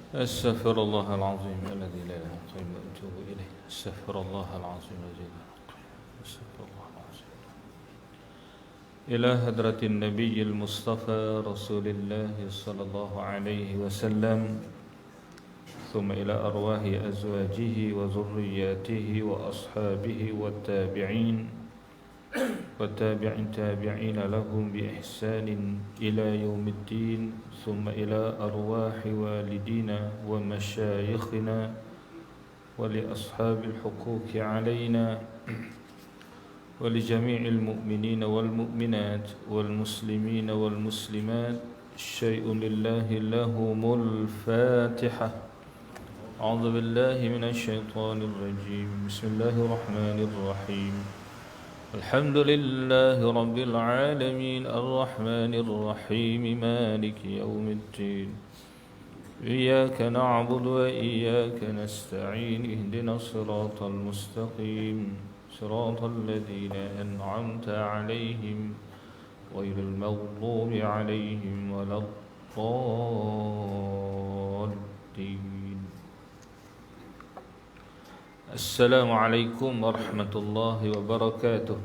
أستغفر الله العظيم الذي لا إله إلا هو وأتوب إليه. أستغفر الله العظيم الذي لا إله إلا هو. أستغفر الله العظيم. إلى حضرة النبي المصطفى رسول الله صلى الله عليه وسلم، ثم إلى أرواح أزواجه وذرياته وأصحابه والتابعين والتابعين لهم بإحسان إلى يوم الدين، ثم إلى أرواح والدينا ومشايخنا ولأصحاب الحقوق علينا ولجميع المؤمنين والمؤمنات والمسلمين والمسلمات. الشيء لله لهم الفاتحة. أعوذ بالله من الشيطان الرجيم. بسم الله الرحمن الرحيم. الحمد لله رب العالمين الرحمن الرحيم مالك يوم الدين. إياك نعبد وإياك نستعين. اهدنا الصراط المستقيم صراط الذين أنعمت عليهم غير المغضوب عليهم ولا الضالين. السلام عليكم ورحمة الله وبركاته.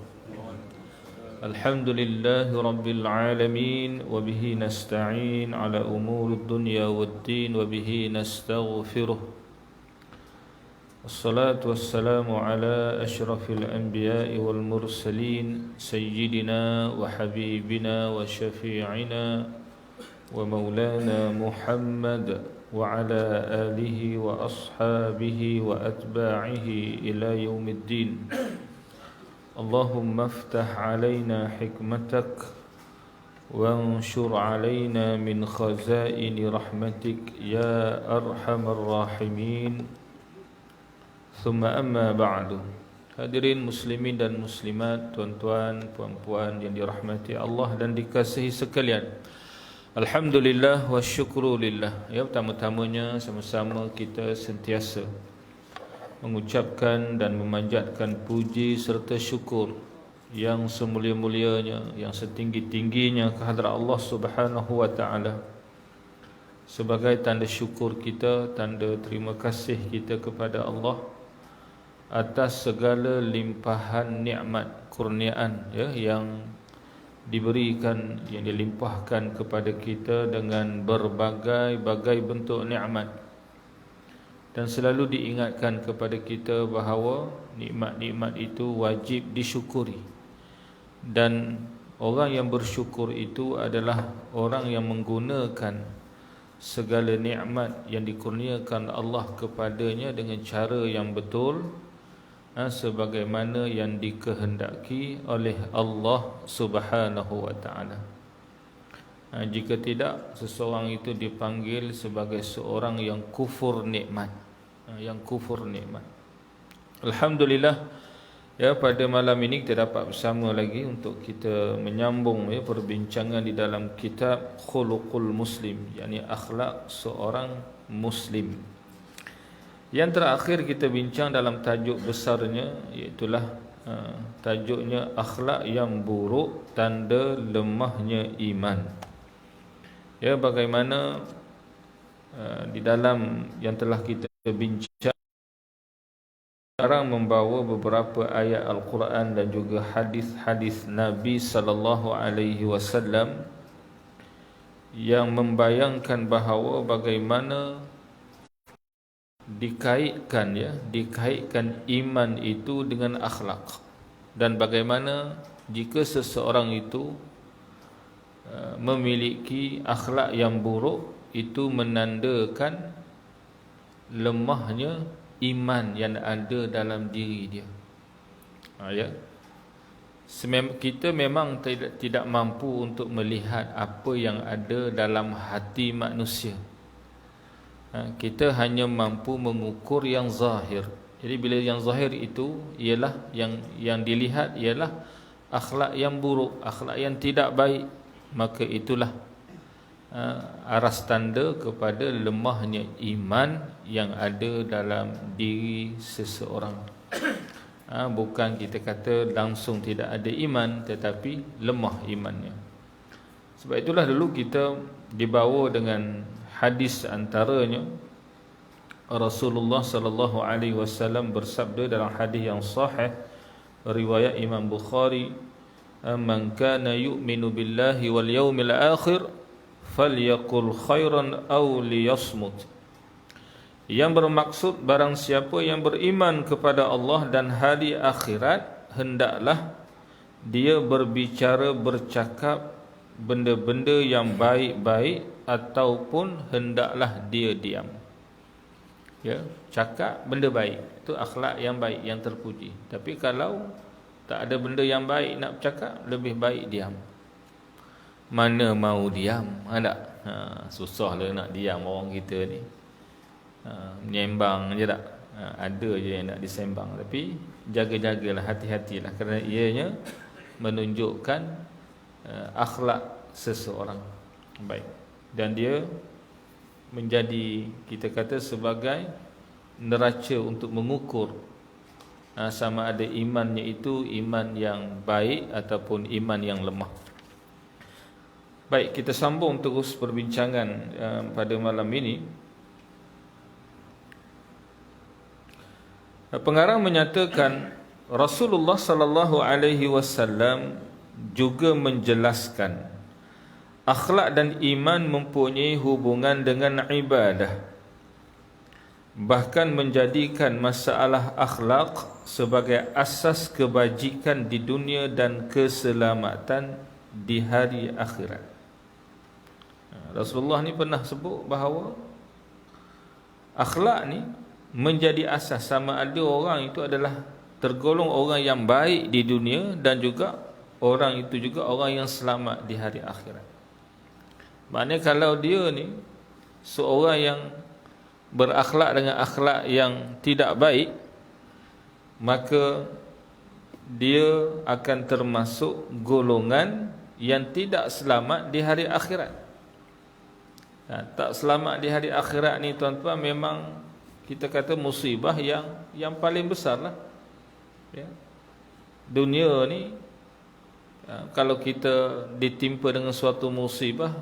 الحمد لله رب العالمين وبه نستعين على أمور الدنيا والدين وبه نستغفره. الصلاة والسلام على أشرف الأنبياء والمرسلين سيدنا وحبيبنا وشفيعنا ومولانا محمد وعلى آله وأصحابه وأتباعه إلى يوم الدين. اللهم افتح علينا حكمتك وانشر علينا من خزائن رحمتك يا أرحم الراحمين. ثم أما بعد. Hadirin muslimin dan muslimat, tuan-tuan, puan-puan yang dirahmati Allah dan dikasihi sekalian, alhamdulillah wa syukrulillah. Ya, pertama-tamanya sama-sama kita sentiasa mengucapkan dan memanjatkan puji serta syukur yang semulia-mulianya, yang setinggi-tingginya kehadrat Allah Subhanahu wa taala, sebagai tanda syukur kita, tanda terima kasih kita kepada Allah atas segala limpahan nikmat kurniaan, ya, yang diberikan, yang dilimpahkan kepada kita dengan berbagai-bagai bentuk nikmat. Dan selalu diingatkan kepada kita bahawa nikmat-nikmat itu wajib disyukuri. Dan orang yang bersyukur itu adalah orang yang menggunakan segala nikmat yang dikurniakan Allah kepadanya dengan cara yang betul, sebagaimana yang dikehendaki oleh Allah Subhanahu wa taala. Jika tidak, seseorang itu dipanggil sebagai seorang yang kufur nikmat, yang kufur nikmat. Alhamdulillah, ya, pada malam ini kita dapat bersama lagi untuk kita menyambung, ya, perbincangan di dalam kitab Khuluqul Muslim, yakni akhlak seorang muslim. Yang terakhir kita bincang dalam tajuk besarnya, iaitulah tajuknya akhlak yang buruk, tanda lemahnya iman. Ya, bagaimana di dalam yang telah kita bincang, sekarang membawa beberapa ayat Al-Quran dan juga hadis-hadis Nabi sallallahu alaihi wasallam yang membayangkan bahawa bagaimana dikaitkan iman itu dengan akhlak, dan bagaimana jika seseorang itu memiliki akhlak yang buruk, itu menandakan lemahnya iman yang ada dalam diri dia. Ya, kita memang tidak mampu untuk melihat apa yang ada dalam hati manusia. Kita hanya mampu mengukur yang zahir. Jadi bila yang zahir itu ialah yang dilihat ialah akhlak yang buruk, akhlak yang tidak baik, maka itulah aras tanda kepada lemahnya iman yang ada dalam diri seseorang. Bukan kita kata langsung tidak ada iman, tetapi lemah imannya. Sebab itulah dulu kita dibawa dengan hadis antaranya Rasulullah sallallahu alaihi wasallam bersabda dalam hadis yang sahih riwayat Imam Bukhari, "Man kana yu'minu billahi wal yawmil akhir falyaqul khairan aw liyasmut." Yang bermaksud barang siapa yang beriman kepada Allah dan hari akhirat, hendaklah dia bercakap benda-benda yang baik-baik ataupun hendaklah dia diam. Ya, cakap benda baik, itu akhlak yang baik, yang terpuji. Tapi kalau tak ada benda yang baik nak bercakap, lebih baik diam. Mana mau diam? Ada. Susah lah nak diam orang kita ni. Menyembang je tak? Ada je yang nak disembang. Tapi jaga-jagalah, hati-hatilah, kerana ianya menunjukkan akhlak seseorang baik. Dan dia menjadi, kita kata, sebagai neraca untuk mengukur sama ada imannya itu iman yang baik ataupun iman yang lemah. Baik, kita sambung terus perbincangan pada malam ini. Pengarang menyatakan Rasulullah sallallahu alaihi wasallam juga menjelaskan akhlak dan iman mempunyai hubungan dengan ibadah, bahkan menjadikan masalah akhlak sebagai asas kebajikan di dunia dan keselamatan di hari akhirat. Rasulullah ni pernah sebut bahawa akhlak ni menjadi asas, sama ada orang itu adalah tergolong orang yang baik di dunia dan juga orang itu juga orang yang selamat di hari akhirat. Maknanya kalau dia ni seorang yang berakhlak dengan akhlak yang tidak baik, maka dia akan termasuk golongan yang tidak selamat di hari akhirat. Tak selamat di hari akhirat ni tuan-tuan, memang kita kata musibah yang paling besar lah. Ya. Dunia ni kalau kita ditimpa dengan suatu musibah,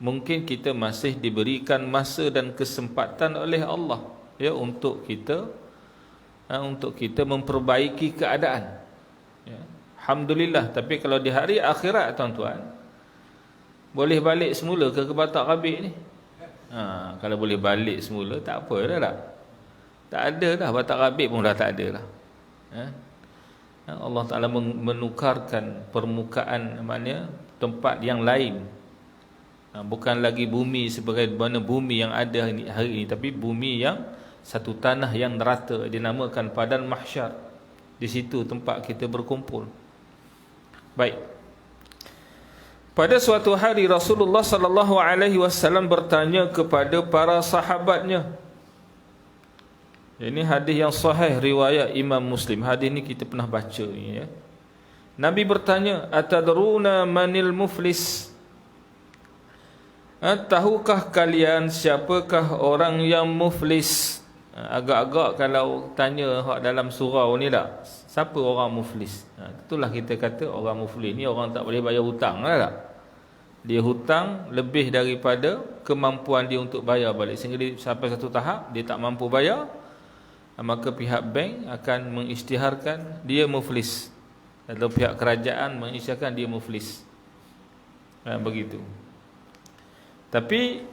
mungkin kita masih diberikan masa dan kesempatan oleh Allah, ya, untuk kita memperbaiki keadaan. Ya. Alhamdulillah. Tapi kalau di hari akhirat tuan-tuan, boleh balik semula ke Batak Rabik ni? Kalau boleh balik semula, tak apa dah tak? Tak ada dah, Batak Rabik pun dah tak ada lah. Allah Ta'ala menukarkan permukaan, maknanya tempat yang lain. Bukan lagi bumi sebagai mana bumi yang ada hari ini, tapi bumi yang satu tanah yang rata, dinamakan Padang Mahsyar. Di situ tempat kita berkumpul. Baik. Pada suatu hari Rasulullah sallallahu alaihi wasallam bertanya kepada para sahabatnya. Ini hadis yang sahih riwayat Imam Muslim. Hadis ini kita pernah baca ni, ya. Nabi bertanya, "Atadruna manil muflis?" Tahukah kalian siapakah orang yang muflis? Agak-agak kalau tanya dalam surau ni tak, siapa orang muflis? Itulah kita kata orang muflis ni orang tak boleh bayar hutang lah tak? Dia hutang lebih daripada kemampuan dia untuk bayar balik, sehingga dia sampai satu tahap dia tak mampu bayar, maka pihak bank akan mengisytiharkan dia muflis, atau pihak kerajaan mengisytiharkan dia muflis. Begitu. Tapi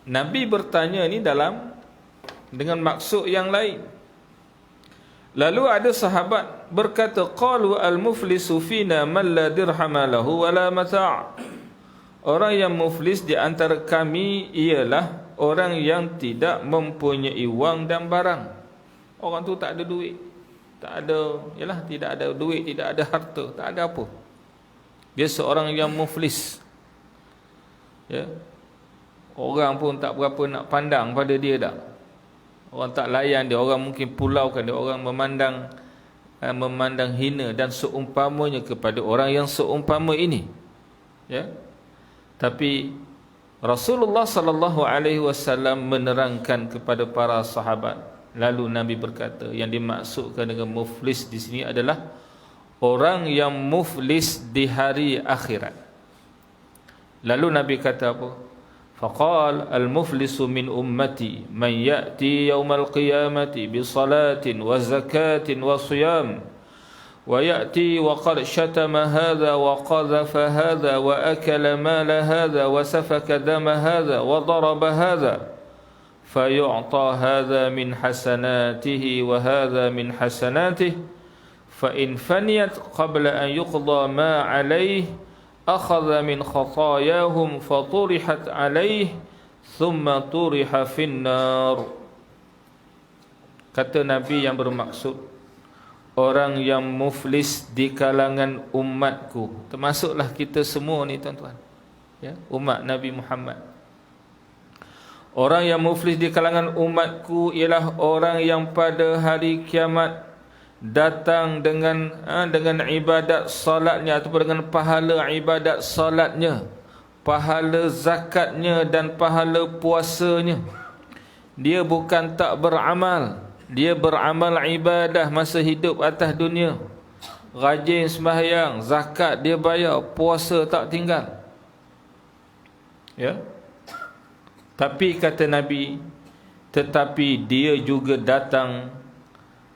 Nabi bertanya ni dengan maksud yang lain. Lalu ada sahabat berkata, qalu al-muflisu fina man la dirhama lahu wa la mata'. Orang yang muflis di antara kami ialah orang yang tidak mempunyai wang dan barang. Orang tu tak ada duit, tak ada, tidak ada duit, tidak ada harta, tak ada apa. Dia seorang yang muflis. Ya. Orang pun tak berapa nak pandang pada dia dah. Orang tak layan dia, orang mungkin pulaukan dia, orang memandang hina dan seumpamanya kepada orang yang seumpama ini. Ya. Tapi Rasulullah sallallahu alaihi wasallam menerangkan kepada para sahabat. Lalu Nabi berkata, yang dimaksudkan dengan muflis di sini adalah orang yang muflis di hari akhirat. Lalu Nabi kata apa? Faqal al-muflisu min ummati man ya'ti yawmal qiyamati bi salatin wa zakatin wa siyam wa ya'ti wa qad shatama hadha wa qadhafa hadha wa akala mala hadha wa safaka dama hadha wa daraba hadha fayu'ta hadha min hasanatihi wa hadha min hasanatihi fa in faniyat qabla an yuqda ma 'alayhi akhadha min khatayahum faturihat alaih thumma turiha finnar. Kata Nabi yang bermaksud orang yang muflis di kalangan umatku, termasuklah kita semua ni tuan-tuan, ya, umat Nabi Muhammad. Orang yang muflis di kalangan umatku ialah orang yang pada hari kiamat datang dengan ibadat salatnya ataupun dengan pahala ibadat salatnya, pahala zakatnya dan pahala puasanya. Dia bukan tak beramal, dia beramal ibadah masa hidup atas dunia. Rajin sembahyang, zakat dia bayar, puasa tak tinggal. Ya. Tapi kata Nabi, tetapi dia juga datang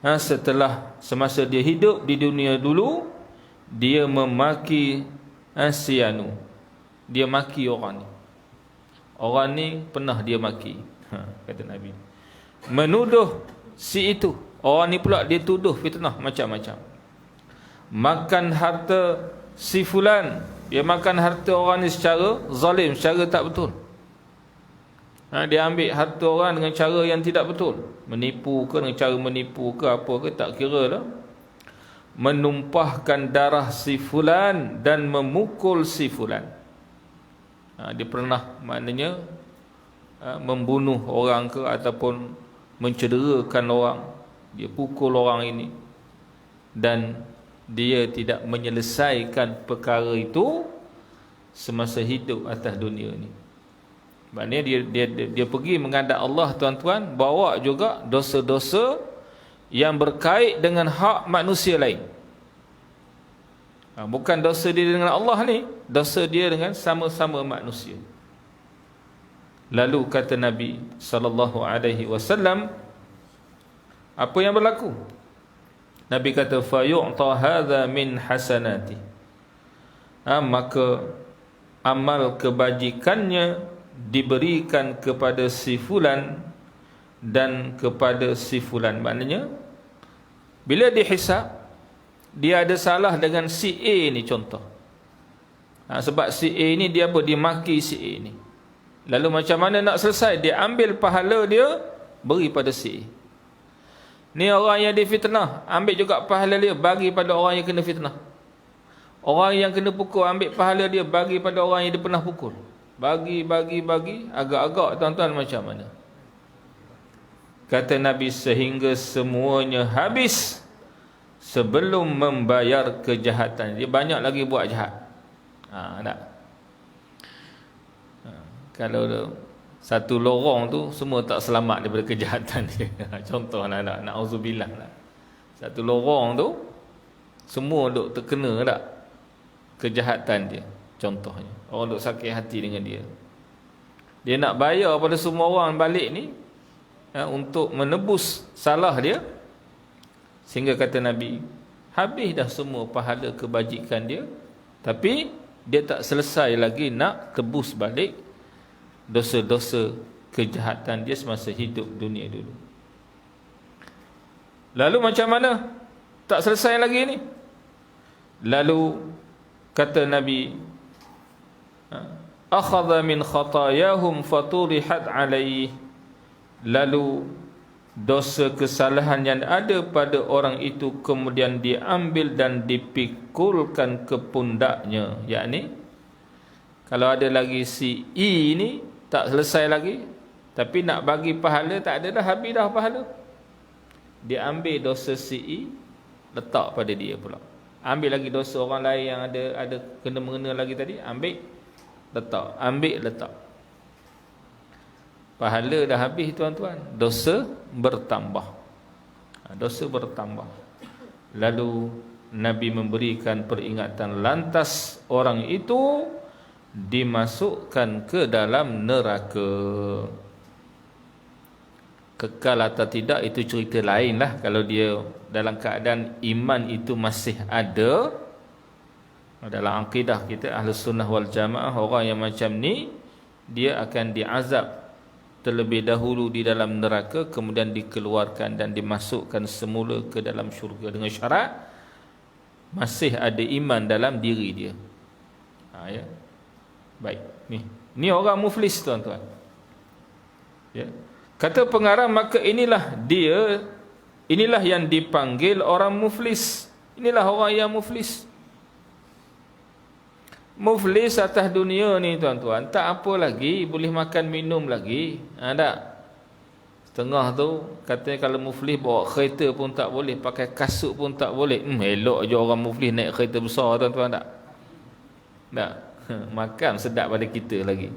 setelah semasa dia hidup di dunia dulu, dia memaki si anu, dia maki orang ni. Orang ni pernah dia maki, kata Nabi, menuduh si itu. Orang ni pula dia tuduh fitnah macam-macam. Makan harta si fulan, dia makan harta orang ni secara zalim, secara tak betul. Dia ambil harta orang dengan cara yang tidak betul, menipu ke, dengan cara menipu ke apa ke, tak kira lah. Menumpahkan darah si fulan dan memukul si fulan. Dia pernah maknanya membunuh orang ke ataupun mencederakan orang, dia pukul orang ini, dan dia tidak menyelesaikan perkara itu semasa hidup atas dunia ni. Maknanya dia pergi menghadap Allah tuan-tuan, bawa juga dosa-dosa yang berkait dengan hak manusia lain. Bukan dosa dia dengan Allah ni, dosa dia dengan sama-sama manusia. Lalu kata Nabi sallallahu alaihi wasallam, apa yang berlaku? Nabi kata fa yu'ta hadza min hasanati. Maka amal kebajikannya diberikan kepada si fulan dan kepada si fulan. Maknanya bila dihisab, dia ada salah dengan si A ni contoh. Sebab si A ni dia apa? Dia maki si A ni. Lalu macam mana nak selesai? Dia ambil pahala dia, beri pada si A. Ni orang yang difitnah, ambil juga pahala dia, bagi pada orang yang kena fitnah. Orang yang kena pukul, ambil pahala dia, bagi pada orang yang dia pernah pukul. Bagi, agak-agak tuan-tuan macam mana? Kata Nabi, sehingga semuanya habis sebelum membayar kejahatan. Dia banyak lagi buat jahat. Tak? Kalau satu lorong tu semua tak selamat daripada kejahatan dia. Contohlah, na'udzubillah lah. Satu lorong tu semua duk terkena tak kejahatan dia. Contohnya, orang duk sakit hati dengan dia. Dia nak bayar pada semua orang balik ni, untuk menebus salah dia. Sehingga kata Nabi, habis dah semua pahala kebajikan dia, tapi dia tak selesai lagi nak tebus balik dosa-dosa kejahatan dia semasa hidup dunia dulu. Lalu macam mana tak selesai lagi ni? Lalu kata Nabi, akhadha min khatayahum faturihat alaih. Lalu dosa kesalahan yang ada pada orang itu kemudian diambil dan dipikulkan ke pundaknya. Yakni kalau ada lagi si I ni tak selesai lagi, tapi nak bagi pahala tak ada dah, habis dah pahala. Dia ambil dosa si I, letak pada dia pula. Ambil lagi dosa orang lain yang ada kena-mengena lagi tadi, ambil letak. Pahala dah habis tuan-tuan, dosa bertambah. Lalu Nabi memberikan peringatan, lantas orang itu dimasukkan ke dalam neraka. Kekal atau tidak itu cerita lain lah. Kalau dia dalam keadaan iman itu masih ada, dalam akidah kita Ahlus Sunnah wal Jamaah, orang yang macam ni dia akan diazab terlebih dahulu di dalam neraka, kemudian dikeluarkan dan dimasukkan semula ke dalam syurga dengan syarat masih ada iman dalam diri dia. Ya. Baik, ni orang muflis, tuan-tuan. Ya. Kata pengarang, maka inilah yang dipanggil orang muflis. Inilah orang yang muflis. Muflis atas dunia ni, tuan-tuan, tak apa lagi, boleh makan minum lagi. Tak? Setengah tu katanya kalau muflis bawa kereta pun tak boleh, pakai kasut pun tak boleh. Elok je orang muflis naik kereta besar, tuan-tuan, tak? Tak. Makan sedap pada kita lagi.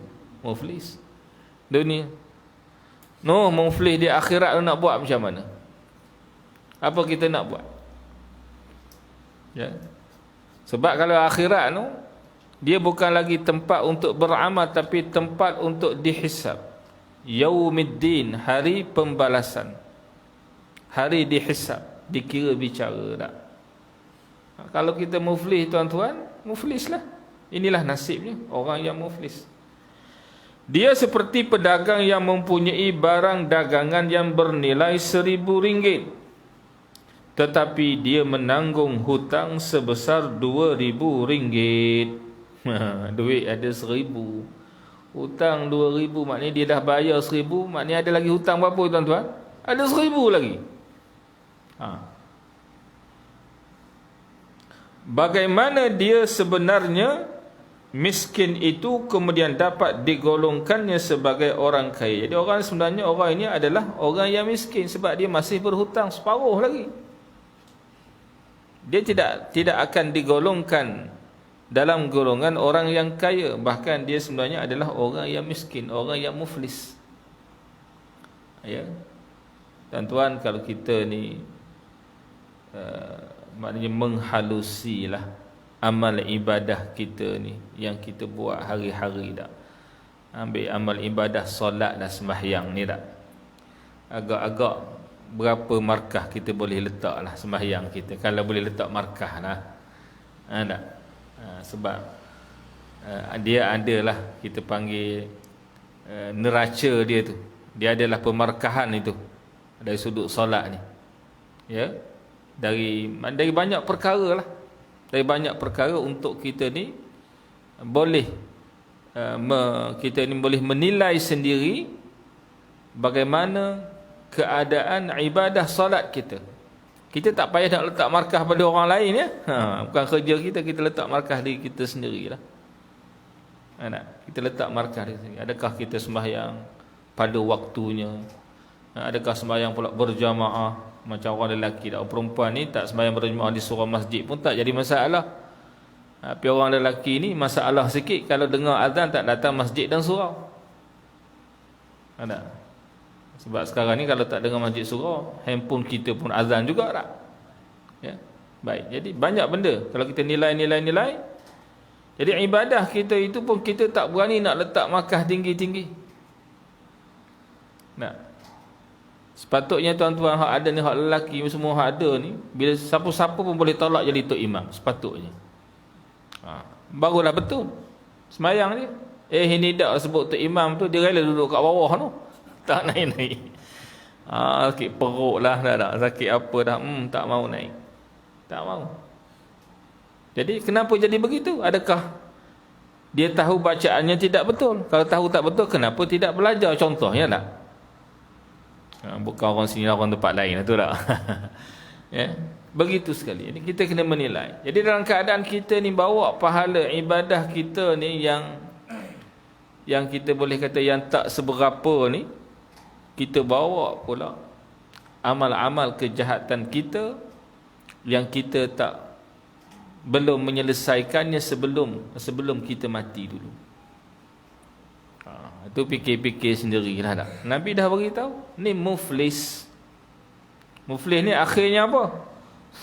Muflis dunia. Muflis di akhirat tu nak buat macam mana? Apa kita nak buat? Ya. Sebab kalau akhirat tu dia bukan lagi tempat untuk beramal, tapi tempat untuk dihisab. Yaumiddin, hari pembalasan, hari dihisab, dikira bicara tak? Kalau kita muflis, tuan-tuan, muflislah. Inilah nasibnya orang yang muflis. Dia seperti pedagang yang mempunyai barang dagangan yang bernilai RM1,000, tetapi dia menanggung hutang sebesar RM2,000. Duit ada RM1,000, hutang RM2,000, maknanya dia dah bayar RM1,000, maknanya ada lagi hutang berapa, tuan-tuan? Ada RM1,000 lagi. Bagaimana dia sebenarnya miskin itu kemudian dapat digolongkannya sebagai orang kaya? Jadi orang sebenarnya, orang ini adalah orang yang miskin sebab dia masih berhutang separuh lagi. Dia tidak akan digolongkan dalam golongan orang yang kaya. Bahkan dia sebenarnya adalah orang yang miskin, orang yang muflis. Ya. Tuan-tuan, kalau kita ni maknanya menghalusilah amal ibadah kita ni yang kita buat hari-hari dah. Ambil amal ibadah solat dan sembahyang ni dah. Agak-agak berapa markah kita boleh letak lah sembahyang kita, kalau boleh letak markah lah. Tak? Sebab dia adalah kita panggil neraca dia tu. Dia adalah pemarkahan itu dari sudut solat ni. Ya. Dari banyak perkara lah. Dari banyak perkara untuk kita ni boleh kita ni boleh menilai sendiri bagaimana keadaan ibadah solat kita. Kita tak payah nak letak markah pada orang lain, ya. Bukan kerja kita letak markah diri kita sendirilah. Kita letak markah diri sendiri. Adakah kita sembahyang pada waktunya? Adakah sembahyang pula berjamaah? Macam orang lelaki tak, perempuan ni tak sembahyang berjemaah di surau masjid pun tak jadi masalah. Tapi orang lelaki ni masalah sikit kalau dengar azan tak datang masjid dan surau. Ada. Sebab sekarang ni kalau tak dengar masjid surau, handphone kita pun azan juga tak? Ya. Baik. Jadi banyak benda kalau kita nilai. Jadi ibadah kita itu pun kita tak berani nak letak markah tinggi-tinggi. Sepatutnya, tuan-tuan, hak ada ni, hak lelaki semua hak ada ni, bila siapa-siapa pun boleh tolak jadi tok imam, sepatutnya. Barulah betul sembahyang ni. Ini dak sebut tok imam tu, dia rela duduk kat bawah tu, tak naik-naik. Sakit perut lah dah, sakit apa dah, tak mau naik, tak mau. Jadi kenapa jadi begitu? Adakah dia tahu bacaannya tidak betul? Kalau tahu tak betul, kenapa tidak belajar? Contohnya lah, bukan orang sini, orang tempat lain, betul tak? Ya, begitu sekali. Jadi kita kena menilai. Jadi dalam keadaan kita ni bawa pahala ibadah kita ni yang kita boleh kata yang tak seberapa ni, kita bawa pula amal-amal kejahatan kita yang kita belum menyelesaikannya sebelum kita mati dulu. Itu fikir-fikir sendirilah tak. Nabi dah beritahu, ni muflis. Muflis ni akhirnya apa?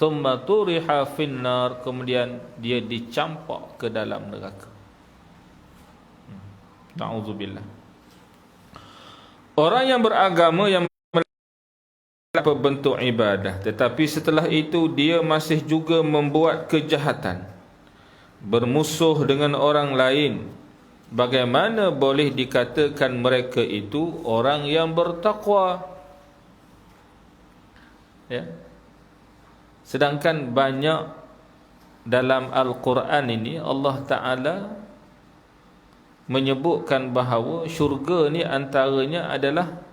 Thumma turiha finnar, kemudian dia dicampak ke dalam neraka. Na'udzubillah. Orang yang beragama yang melakukan bentuk ibadah, tetapi setelah itu dia masih juga membuat kejahatan, bermusuh dengan orang lain, bagaimana boleh dikatakan mereka itu orang yang bertakwa? Ya. Sedangkan banyak dalam Al-Quran ini Allah Ta'ala menyebutkan bahawa syurga ni antaranya adalah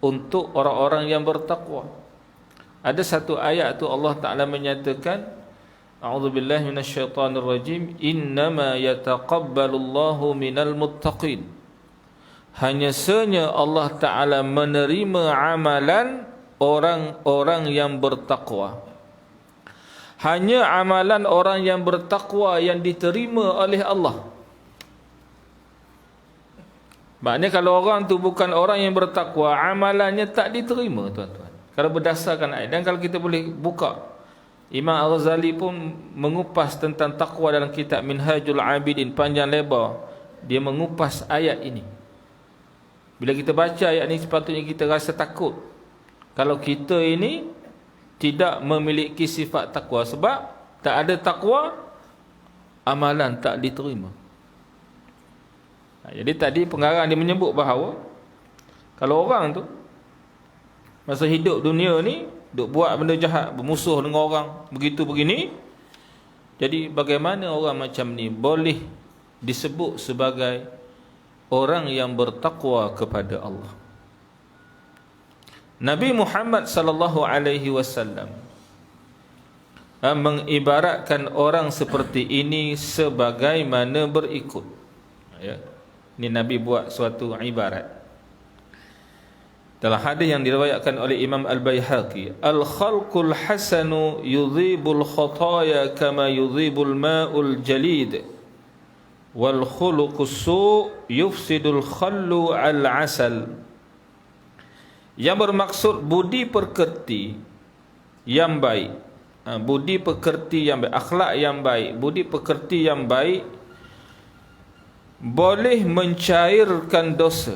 untuk orang-orang yang bertakwa. Ada satu ayat tu Allah Ta'ala menyatakan, a'udzubillahi minasyaitanirrajim, innama yataqabbalullahu minal muttaqin. Hanya sahaja Allah Ta'ala menerima amalan orang-orang yang bertakwa. Hanya amalan orang yang bertakwa yang diterima oleh Allah. Maknanya kalau orang tu bukan orang yang bertakwa, amalannya tak diterima, tuan-tuan. Kalau berdasarkan ayat. Dan kalau kita boleh buka, Imam Al-Ghazali pun mengupas tentang takwa dalam kitab Minhajul Abidin, panjang lebar. Dia mengupas ayat ini. Bila kita baca ayat ini, sepatutnya kita rasa takut kalau kita ini tidak memiliki sifat takwa. Sebab tak ada takwa, amalan tak diterima. Jadi tadi pengarang dia menyebut bahawa kalau orang tu masa hidup dunia ni duk buat benda jahat, bermusuh dengan orang, begitu begini, jadi bagaimana orang macam ni boleh disebut sebagai orang yang bertakwa kepada Allah? Nabi Muhammad sallallahu alaihi wasallam mengibaratkan orang seperti ini sebagaimana berikut. Ya. Ini Nabi buat suatu ibarat. Dalam hadis yang diriwayatkan oleh Imam Al-Baihaqi, al-khalqul hasanu yudhibul khataya kama yudhibul ma'ul jalid, wal khuluqus su' yufsidul khallu al-asal. Yang bermaksud budi pekerti yang baik, budi pekerti yang baik, akhlak yang baik, budi pekerti yang baik boleh mencairkan dosa,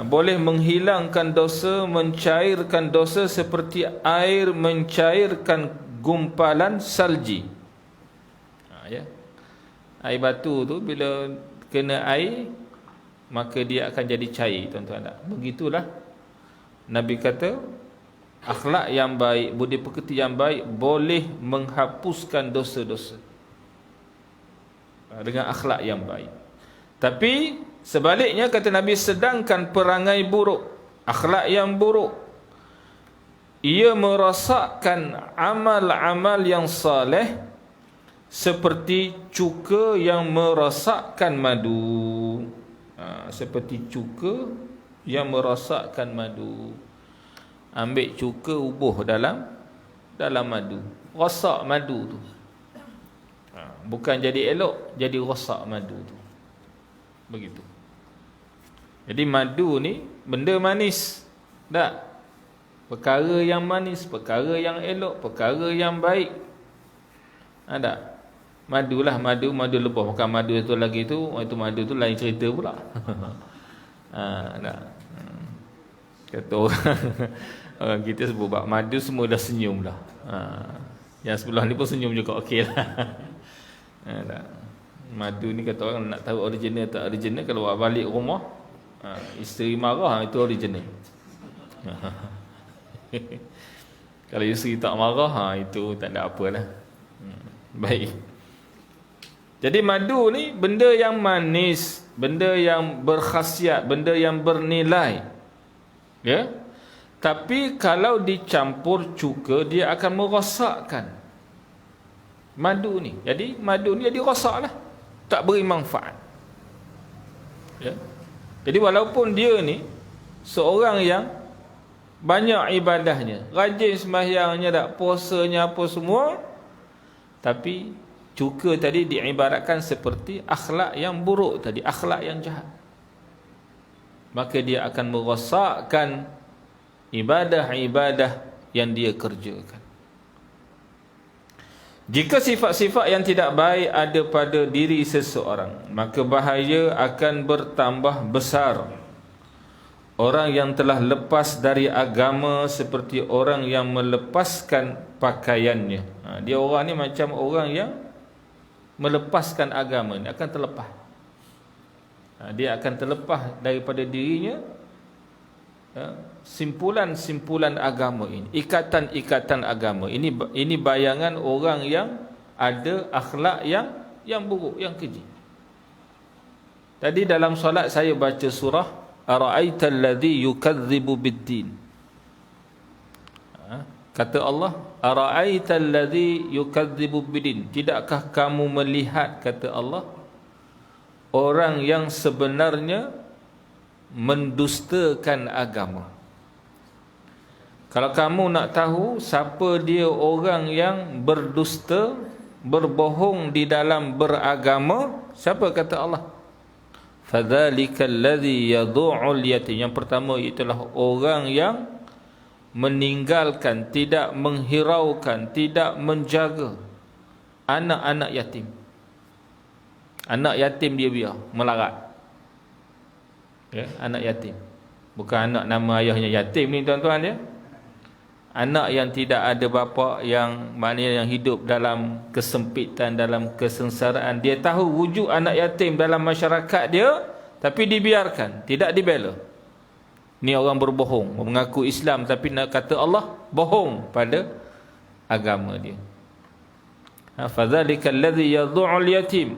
boleh menghilangkan dosa, mencairkan dosa seperti air mencairkan gumpalan salji. Ya. Air batu tu bila kena air, maka dia akan jadi cair, tuan-tuan. Begitulah Nabi kata, akhlak yang baik, budi pekerti yang baik boleh menghapuskan dosa-dosa dengan akhlak yang baik. Tapi sebaliknya, kata Nabi, sedangkan perangai buruk, akhlak yang buruk, ia merosakkan amal-amal yang saleh seperti cuka yang merosakkan madu. Seperti cuka yang merosakkan madu. Ambil cuka, ubuh dalam madu, rosak madu tu. Bukan jadi elok, jadi rosak madu tu. Begitu. Jadi madu ni benda manis, tak? Perkara yang manis, perkara yang elok, perkara yang baik. Tak? Madulah, madu lebah. Bukan madu itu lagi tu, itu madu tu lain cerita pula. Tak? Kata orang kita sebut bab madu, semua dah senyum dah. Yang sebelah ni pun senyum juga, okey lah. Tak? Madu ni kata orang nak tahu original tak original, kalau bawa balik rumah, isteri marah, itu original. Kalau isteri tak marah, itu tak ada apalah. Baik. Jadi madu ni benda yang manis, benda yang berkhasiat, benda yang bernilai. Ya. Tapi kalau dicampur cuka, dia akan merosakkan madu ni. Jadi madu ni jadi rosaklah, tak beri manfaat. Ya. Jadi walaupun dia ni seorang yang banyak ibadahnya, rajin sembahyangnya, tak, puasanya, apa semua, tapi cuka tadi diibaratkan seperti akhlak yang buruk tadi, akhlak yang jahat. Maka dia akan merosakkan ibadah-ibadah yang dia kerjakan. Jika sifat-sifat yang tidak baik ada pada diri seseorang, maka bahaya akan bertambah besar. Orang yang telah lepas dari agama seperti orang yang melepaskan pakaiannya. Dia orang ni macam orang yang melepaskan agama ni, akan terlepas. Dia akan terlepas daripada dirinya simpulan-simpulan agama ini, ikatan-ikatan agama. Ini bayangan orang yang ada akhlak yang buruk, yang keji. Tadi dalam solat saya baca surah Ara'aital ladzi yukadzibu bid-din. Kata Allah, Ara'aital ladzi yukadzibu bid-din. Tidakkah kamu melihat, kata Allah, orang yang sebenarnya mendustakan agama. Kalau kamu nak tahu siapa dia orang yang berdusta, berbohong di dalam beragama, siapa kata Allah? Fadzalikal ladzi yadhu'ul yatim. Yang pertama itulah orang yang meninggalkan, tidak menghiraukan, tidak menjaga anak-anak yatim. Anak yatim dia biar melarat. Anak yatim, bukan anak nama ayahnya yatim ni tuan-tuan ya. Anak yang tidak ada bapa, yang maknanya yang hidup dalam kesempitan, dalam kesengsaraan. Dia tahu wujud anak yatim dalam masyarakat dia, tapi dibiarkan, tidak dibela. Ni orang berbohong, mengaku Islam tapi nak kata Allah, bohong pada agama dia. Fadzalikal ladzi yadhu'ul yatim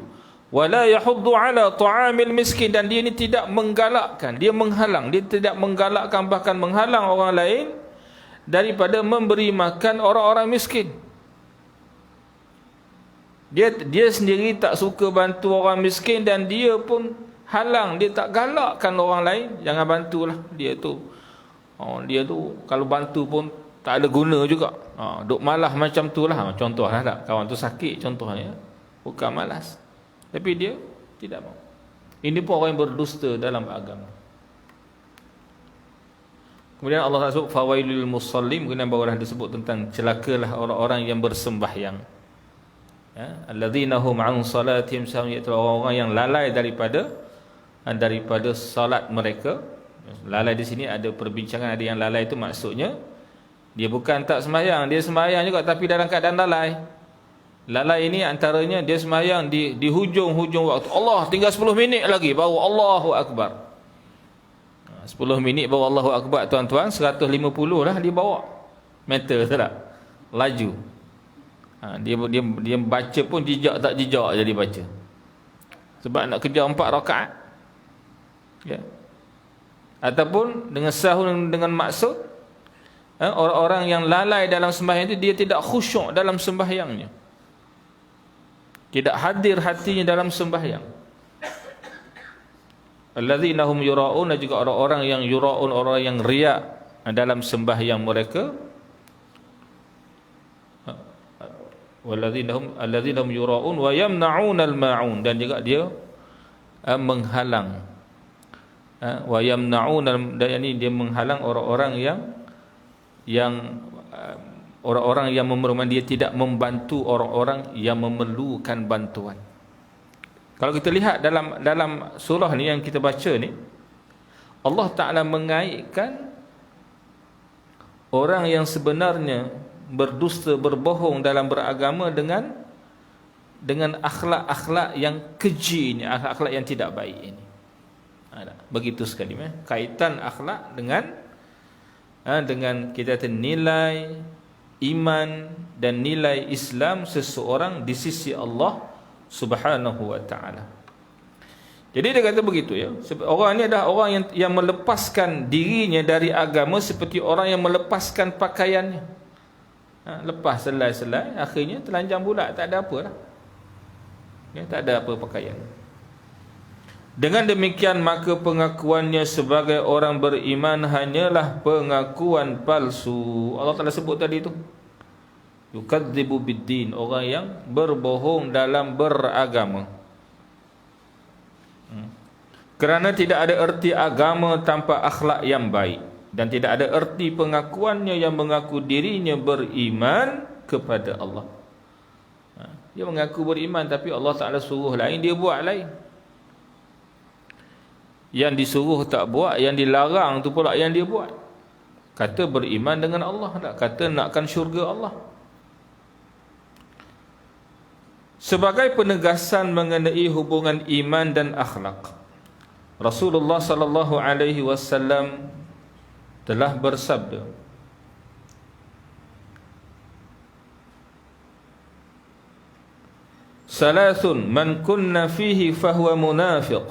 wala yahuddu ala ta'amil miskin. Dan dia ni tidak menggalakkan, dia menghalang, dia tidak menggalakkan, bahkan menghalang orang lain daripada memberi makan orang-orang miskin. Dia sendiri tak suka bantu orang miskin, dan dia pun halang, dia tak galakkan orang lain, jangan bantulah dia tu. Dia tu kalau bantu pun tak ada guna juga. Duk malas macam tu lah. Contohlah tak, kawan tu sakit contohnya, bukan malas, tapi dia tidak mau. Ini pun orang yang berdusta dalam agama. Kemudian Allah sebut fawailul musallin, kemudian barulah disebut tentang celakalah orang-orang yang bersembahyang. Alladzina hum an salatihim sahun, iaitu orang-orang yang lalai daripada salat mereka. Lalai di sini ada perbincangan, ada yang lalai itu maksudnya dia bukan tak sembahyang, dia sembahyang juga tapi dalam keadaan lalai. Lalai ini antaranya dia sembahyang di hujung-hujung waktu. Allah tinggal 10 minit lagi baru Allahu Akbar. 10 minit baru Allahu Akbar tuan-tuan, 150 lah dia bawa meter tak? Laju. Dia baca pun jejak tak jejak jadi baca. Sebab nak kejar 4 rakaat. Ya. Ataupun dengan sahun dengan maksud orang-orang yang lalai dalam sembahyang itu, dia tidak khusyuk dalam sembahyangnya. Tidak hadir hatinya dalam sembahyang. Alladzina hum yura'un, juga orang-orang yang yura'un, orang yang riak dalam sembahyang mereka. Alladzina hum yura'un wa yamna'unal ma'un, dan juga dia menghalang. Wa yamna'unal, dan ini dia menghalang orang-orang yang orang-orang yang memerlukan, dia tidak membantu orang-orang yang memerlukan bantuan. Kalau kita lihat dalam surah ni yang kita baca ni, Allah Ta'ala mengaitkan orang yang sebenarnya berdusta, berbohong dalam beragama dengan akhlak-akhlak yang keji ini, akhlak yang tidak baik ini. Begitu sekali kaitan akhlak dengan kita nilai iman dan nilai Islam seseorang di sisi Allah Subhanahu wa ta'ala. Jadi dia kata begitu ya. Orang ni adalah orang yang melepaskan dirinya dari agama seperti orang yang melepaskan pakaiannya. Lepas selai-selai, akhirnya telanjang pula, tak ada apa lah. Tak ada apa pakaian. Dengan demikian maka pengakuannya sebagai orang beriman hanyalah pengakuan palsu. Allah telah sebut tadi tu, yukadzibu bid-din, orang yang berbohong dalam beragama. Kerana tidak ada erti agama tanpa akhlak yang baik, dan tidak ada erti pengakuannya yang mengaku dirinya beriman kepada Allah. Dia mengaku beriman tapi Allah Ta'ala suruh lain, dia buat lain. Yang disuruh tak buat, yang dilarang tu pula yang dia buat. Kata beriman dengan Allah, tak kata nakkan syurga Allah. Sebagai penegasan mengenai hubungan iman dan akhlak, Rasulullah sallallahu alaihi wasallam telah bersabda, "Salasun man kunna fihi fahuwa munafiq,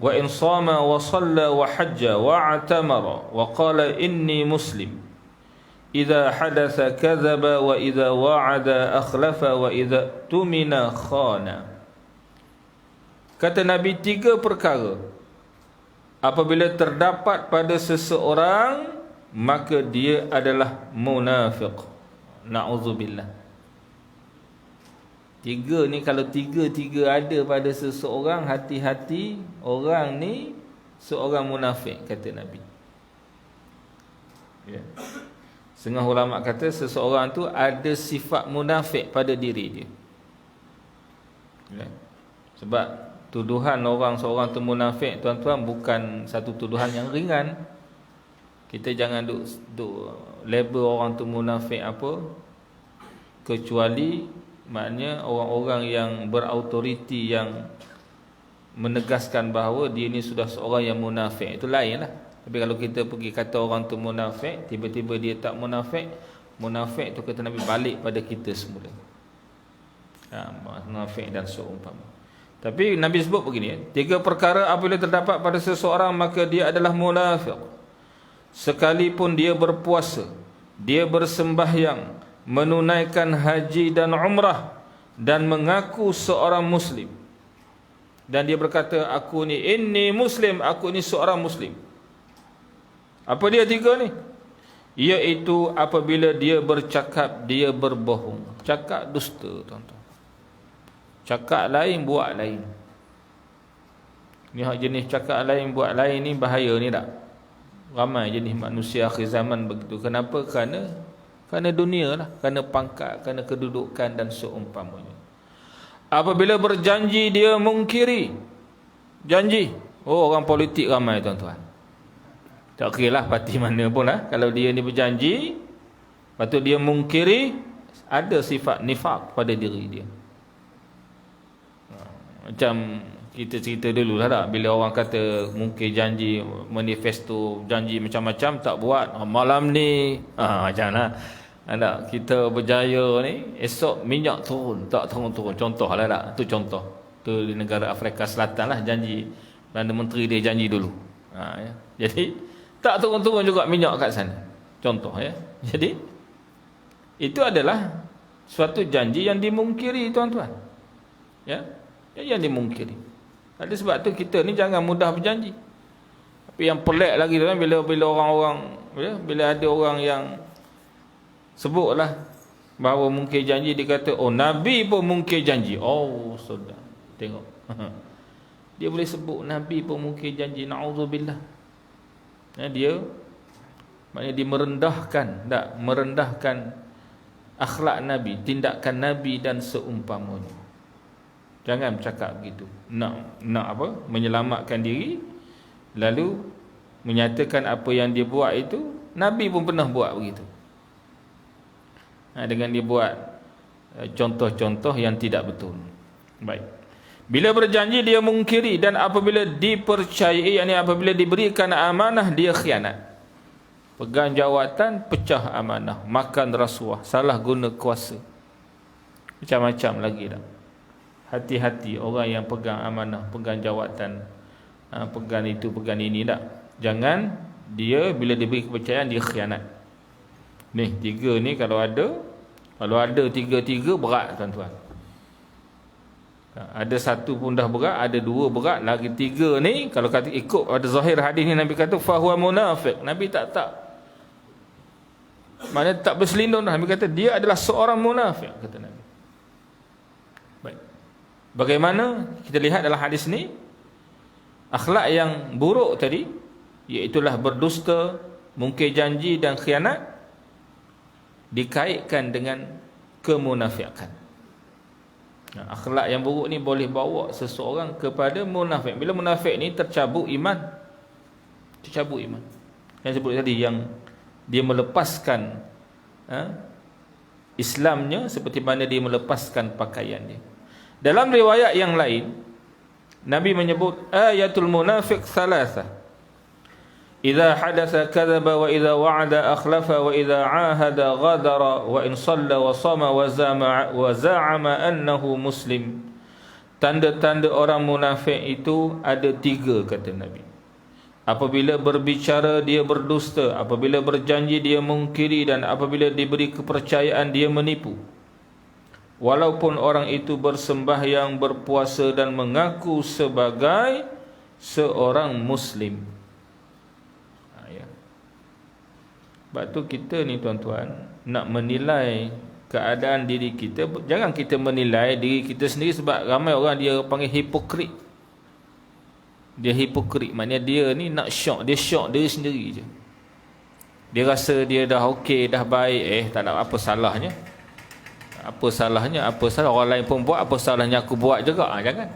wa in sama wa shalla wa hajja wa atamara wa qala inni muslim, idza hadatsa kadzaba wa idza wa'ada akhlafa wa idza tumina khana." Kata Nabi, 3 perkara apabila terdapat pada seseorang, maka dia adalah munafiq. Na'udzubillah. 3 ni, kalau 3 ada pada seseorang, hati-hati orang ni seorang munafik, kata Nabi. Ya. Setengah ulama kata seseorang tu ada sifat munafik pada diri dia. Ya. Sebab tuduhan seorang tu munafik, tuan-tuan, bukan satu tuduhan yang ringan. Kita jangan duk label orang tu munafik apa, kecuali maknanya orang-orang yang berautoriti, yang menegaskan bahawa dia ni sudah seorang yang munafik, itu lain lah. Tapi kalau kita pergi kata orang tu munafik, tiba-tiba dia tak munafik, munafik tu kata Nabi balik pada kita semula. Munafik dan seumpama. Tapi Nabi sebut begini, 3 perkara apabila terdapat pada seseorang, maka dia adalah munafik. Sekalipun dia berpuasa, dia bersembahyang, menunaikan haji dan umrah, dan mengaku seorang muslim, dan dia berkata, aku ni inni muslim, aku ni seorang muslim. Apa dia 3 ni? Iaitu apabila dia bercakap, dia berbohong. Cakap dusta, tuan-tuan. Cakap lain, buat lain. Ni jenis cakap lain, buat lain ni bahaya ni tak? Ramai jenis manusia akhir zaman begitu. Kenapa? Kerana dunia lah, kerana pangkat, kerana kedudukan dan seumpamanya. Apabila berjanji, dia mungkiri janji. Orang politik ramai, tuan-tuan. Tak kira lah parti mana pun lah. Kalau dia ni berjanji, lepas tu dia mungkiri, ada sifat nifaq pada diri dia. Macam kita cerita dulu lah tak, bila orang kata mungkin janji, manifesto janji macam-macam tak buat, malam ni macam lah ada kita berjaya ni, esok minyak turun, tak turun-turun, contoh lah tak, tu contoh tu di negara Afrika Selatan lah, janji Perdana Menteri dia janji dulu, ya. Jadi tak turun-turun juga minyak kat sana, contoh ya. Jadi itu adalah suatu janji yang dimungkiri, tuan-tuan, ya, yang dimungkiri. Oleh sebab tu kita ni jangan mudah berjanji. Tapi yang pelik lagi tu kan, bila orang-orang, ya, bila ada orang yang sebutlah bahawa mungkir janji, dia kata, oh Nabi pun mungkir janji. Oh sudah, tengok. Dia boleh sebut Nabi pun mungkir janji. Na'udzubillah. Ya, dia maknanya dia merendahkan, tak, merendahkan akhlak Nabi, tindakan Nabi dan seumpamanya. Jangan bercakap begitu. Nak apa? Menyelamatkan diri, lalu menyatakan apa yang dia buat itu Nabi pun pernah buat begitu. Dengan dia buat contoh-contoh yang tidak betul. Baik. Bila berjanji dia mungkiri, dan apabila dipercayai, yakni apabila diberikan amanah dia khianat. Pegang jawatan, pecah amanah, makan rasuah, salah guna kuasa. Macam-macam lagi dah. Hati-hati orang yang pegang amanah, pegang jawatan, pegang itu, pegang ini tak. Jangan dia bila diberi kepercayaan dia khianat. Ni 3 ni kalau ada 3 berat, tuan-tuan. Ada 1 pun dah berat, ada 2 berat, lagi 3 ni kalau kata ikut pada zahir hadis ni, Nabi kata fahuwa munafiq. Nabi tak maknanya tak berselindung. Nabi kata dia adalah seorang munafik, kata Nabi. Baik. Bagaimana kita lihat dalam hadis ni, akhlak yang buruk tadi, iaitulah berdusta, mungkir janji dan khianat, dikaitkan dengan kemunafikan. Akhlak yang buruk ni boleh bawa seseorang kepada munafik. Bila munafik ni tercabut iman, yang sebut tadi, yang dia melepaskan Islamnya seperti mana dia melepaskan pakaian dia. Dalam riwayat yang lain, Nabi menyebut ayatul munafiq thalatha. Idza hadatha kadzaba wa idza wa'ada akhlafa wa idza 'ahada ghadara wa in shalla wa sama wa za'ama annahu muslim. Tanda-tanda orang munafik itu ada 3, kata Nabi. Apabila berbicara dia berdusta, apabila berjanji dia mungkiri, dan apabila diberi kepercayaan dia menipu. Walaupun orang itu bersembahyang, berpuasa dan mengaku sebagai seorang muslim. Sebab tu kita ni tuan-tuan nak menilai keadaan diri kita, jangan kita menilai diri kita sendiri, sebab ramai orang dia panggil hipokrit. Dia hipokrit, maknanya dia ni nak syok, dia syok diri sendiri je. Dia rasa dia dah okey, dah baik, tak ada apa salahnya. Apa salahnya? Apa salah orang lain pun buat, apa salahnya aku buat juga? Jangan.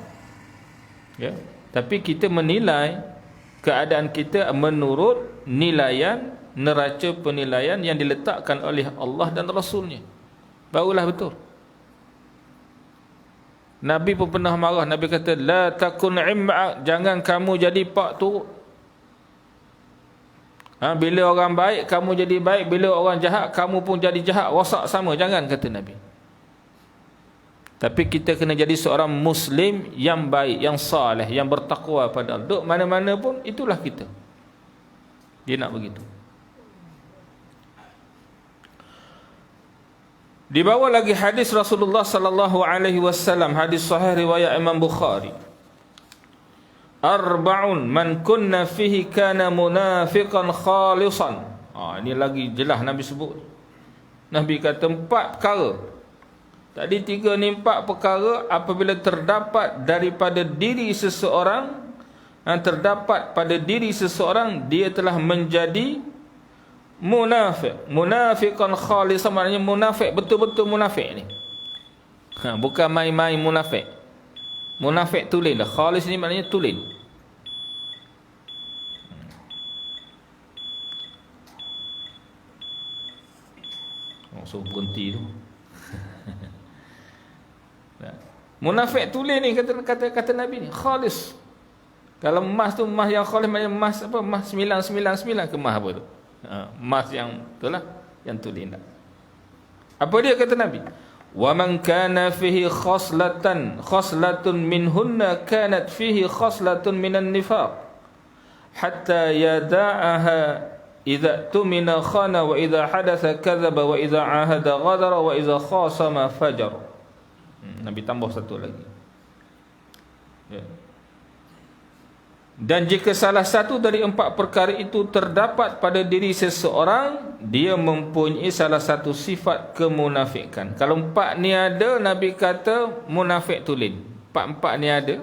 Ya. Tapi kita menilai keadaan kita menurut nilaian neraca penilaian yang diletakkan oleh Allah dan Rasulnya. Barulah betul. Nabi pun pernah marah. Nabi kata, la takun im'a, jangan kamu jadi pak turut. Bila orang baik kamu jadi baik, bila orang jahat kamu pun jadi jahat, wasak sama. Jangan, kata Nabi. Tapi kita kena jadi seorang muslim yang baik, yang saleh, yang bertakwa pada Allah. Duk mana-mana pun itulah kita. Dia nak begitu. Dibawa lagi hadis Rasulullah sallallahu alaihi wasallam, hadis sahih riwayat Imam Bukhari. Arba'un man kunna fihi kana munafiqan khalisan. Ini lagi jelas Nabi sebut. Nabi kata 4 perkara. Tadi 3 ni 4 perkara apabila terdapat daripada diri seseorang, terdapat pada diri seseorang, dia telah menjadi munafik. Munafiqan khalisan, maknanya munafik, betul-betul munafik ni. Bukan main-main munafik. Munafik tulen dah. Khalis ni maknanya tulen. So berhenti tu. Munafik tulen ni kata Nabi ni khalis. Kalau emas tu emas yang khalis, maknanya emas apa? Emas 999 ke emas apa tu? Emas yang itulah yang tulen. Apa dia kata Nabi? Wa man kana fihi khaslatun minhunna kanat fihi khaslatun minan nifaq hatta yada'aha idza tumina khana wa idza hadatha kadzaba wa idza ahada ghadara wa idza khasama fajar. Nabi tambah satu lagi. Ya. Dan jika salah satu dari 4 perkara itu terdapat pada diri seseorang, dia mempunyai salah satu sifat kemunafikan. Kalau 4 ni ada, Nabi kata munafik tulen. 4 ni ada.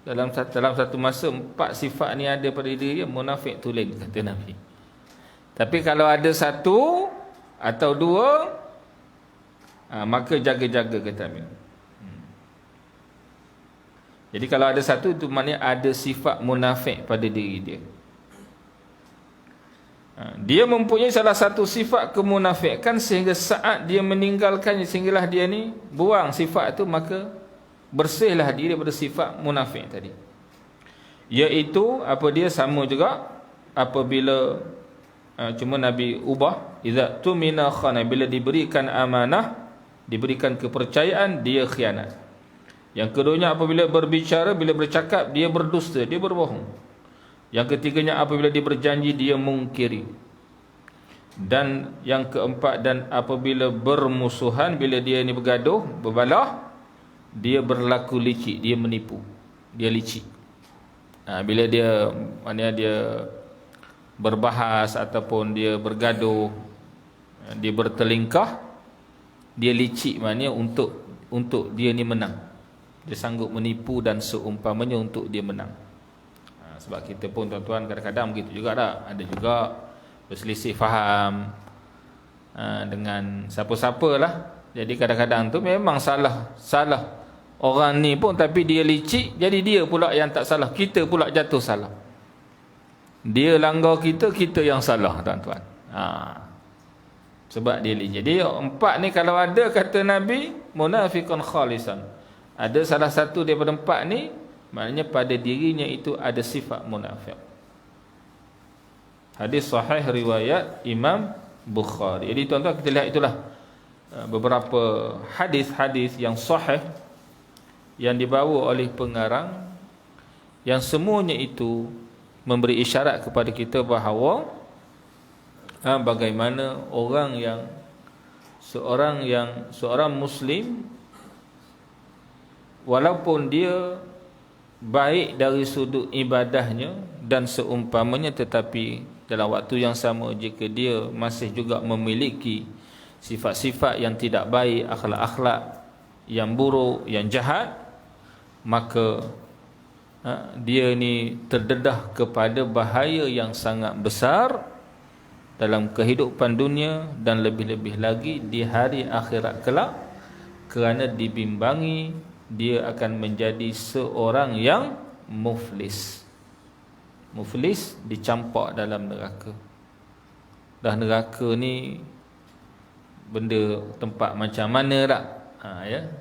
Dalam satu masa 4 sifat ni ada pada diri dia, munafik tulen, kata Nabi. Tapi kalau ada 1 atau 2, maka jaga-jaga, kata Nabi. Jadi kalau ada 1 itu maknanya ada sifat munafik pada diri dia. Dia mempunyai salah satu sifat kemunafikan sehingga saat dia meninggalkannya, sehinggalah dia ni buang sifat itu, maka bersihlah diri daripada sifat munafik tadi. Iaitu apa dia sama juga apabila cuma Nabi ubah, idza tumina khana, bila diberikan amanah, diberikan kepercayaan, dia khianat. Yang keduanya apabila berbicara, bila bercakap dia berdusta, dia berbohong. Yang ketiganya apabila dia berjanji dia mungkiri. Dan yang keempat, dan apabila bermusuhan, bila dia ni bergaduh, berbalah, dia berlaku licik, dia menipu, dia licik. Bila dia maknanya dia berbahas ataupun dia bergaduh, dia bertelingkah, dia licik, maknanya untuk dia ni menang. Dia sanggup menipu dan seumpamanya untuk dia menang. Sebab kita pun tuan-tuan kadang-kadang begitu juga tak? Ada juga berselisih faham dengan siapa-siapalah. Jadi kadang-kadang tu memang salah orang ni pun, tapi dia licik, jadi dia pula yang tak salah, kita pula jatuh salah. Dia langgar kita yang salah, tuan-tuan. Sebab dia licik. Jadi empat ni kalau ada, kata Nabi, munafiqun khalisan. Ada salah satu daripada empat ni, maknanya pada dirinya itu ada sifat munafik. Hadis sahih riwayat Imam Bukhari. Jadi tuan-tuan, kita lihat itulah beberapa hadis-hadis yang sahih yang dibawa oleh pengarang, yang semuanya itu memberi isyarat kepada kita bahawa bagaimana seorang muslim, walaupun dia baik dari sudut ibadahnya dan seumpamanya, tetapi dalam waktu yang sama jika dia masih juga memiliki sifat-sifat yang tidak baik, akhlak-akhlak yang buruk, yang jahat, maka dia ni terdedah kepada bahaya yang sangat besar dalam kehidupan dunia dan lebih-lebih lagi di hari akhirat kelak, kerana dibimbangi dia akan menjadi seorang yang muflis. Muflis dicampak dalam neraka. Dah neraka ni benda tempat macam mana tak? Ya.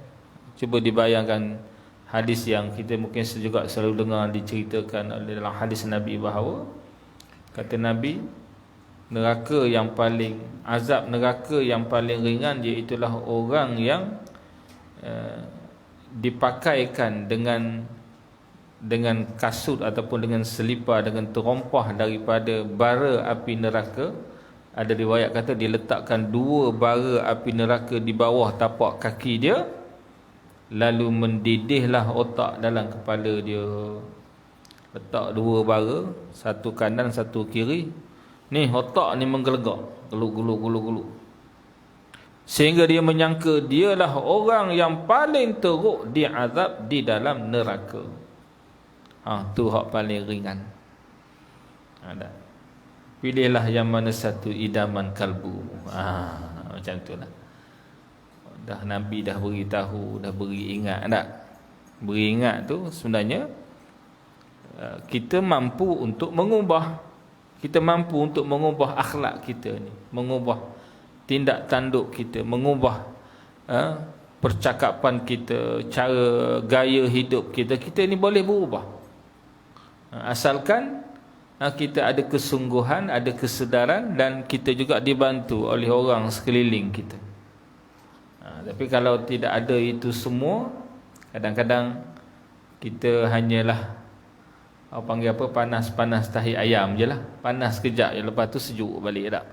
Cuba dibayangkan hadis yang kita mungkin juga selalu dengar diceritakan dalam hadis Nabi, bahawa kata Nabi, neraka yang paling, azab neraka yang paling ringan iaitulah orang yang dipakaikan dengan kasut ataupun dengan selipar, dengan terompah daripada bara api neraka. Ada riwayat kata diletakkan 2 bara api neraka di bawah tapak kaki dia, lalu mendidihlah otak dalam kepala dia. Letak 2 bara, satu kanan satu kiri. Ni otak ni menggelegak, geluk-geluk, sehingga dia menyangka dialah orang yang paling teruk diazab di dalam neraka. Tu hak paling ringan. Ada. Pilihlah yang mana satu, idaman kalbu. Macam itulah. Dah Nabi dah beritahu, dah beri ingat tak? Beri ingat tu sebenarnya kita mampu untuk mengubah. Kita mampu untuk mengubah akhlak kita ni, mengubah tindak tanduk kita, mengubah percakapan kita, cara gaya hidup kita. Kita ni boleh berubah, asalkan kita ada kesungguhan, ada kesedaran, dan kita juga dibantu oleh orang sekeliling kita. Tapi kalau tidak ada itu semua, kadang-kadang kita hanyalah panggil apa, panas-panas tahi ayam je lah. Panas sekejap je, lepas tu sejuk balik tak?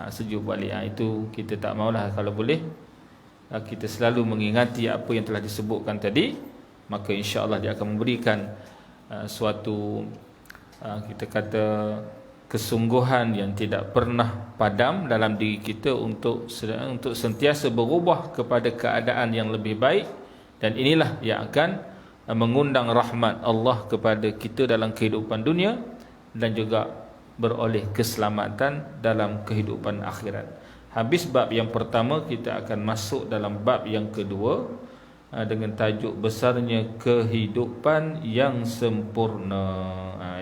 Sejuk balik. Itu kita tak maulah. Kalau boleh kita selalu mengingati apa yang telah disebutkan tadi, maka insya-Allah dia akan memberikan suatu kita kata kesungguhan yang tidak pernah padam dalam diri kita untuk sentiasa berubah kepada keadaan yang lebih baik. Dan inilah yang akan mengundang rahmat Allah kepada kita dalam kehidupan dunia, dan juga beroleh keselamatan dalam kehidupan akhirat. Habis bab yang pertama, kita akan masuk dalam bab yang kedua dengan tajuk besarnya kehidupan yang sempurna.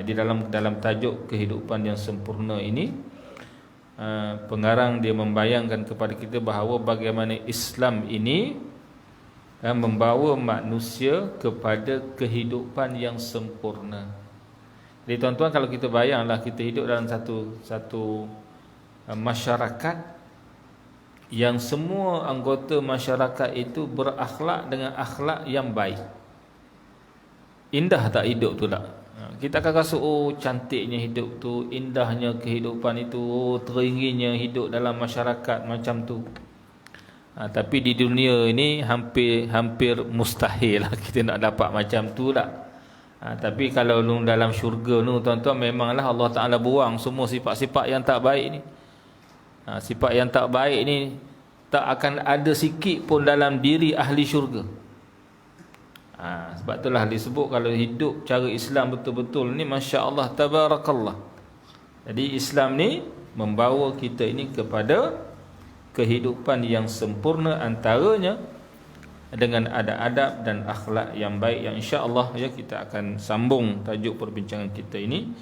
Di dalam tajuk kehidupan yang sempurna ini, pengarang dia membayangkan kepada kita bahawa bagaimana Islam ini membawa manusia kepada kehidupan yang sempurna. Jadi tuan-tuan, kalau kita bayanglah kita hidup dalam satu masyarakat yang semua anggota masyarakat itu berakhlak dengan akhlak yang baik. Indah tak hidup tu tak? Kita akan rasa cantiknya hidup tu, indahnya kehidupan itu, teringginya hidup dalam masyarakat macam tu. Tapi di dunia ini hampir mustahil lah kita nak dapat macam tu lah. Tapi kalau dalam syurga tu tuan-tuan, memanglah Allah Ta'ala buang semua sifat-sifat yang tak baik ni. Sifat yang tak baik ni tak akan ada sikit pun dalam diri ahli syurga. Sebab itulah disebut kalau hidup cara Islam betul-betul ni, Masya Allah, Tabarakallah. Jadi Islam ni membawa kita ini kepada kehidupan yang sempurna, antaranya dengan adab-adab dan akhlak yang baik, yang insya-Allah ya kita akan sambung tajuk perbincangan kita ini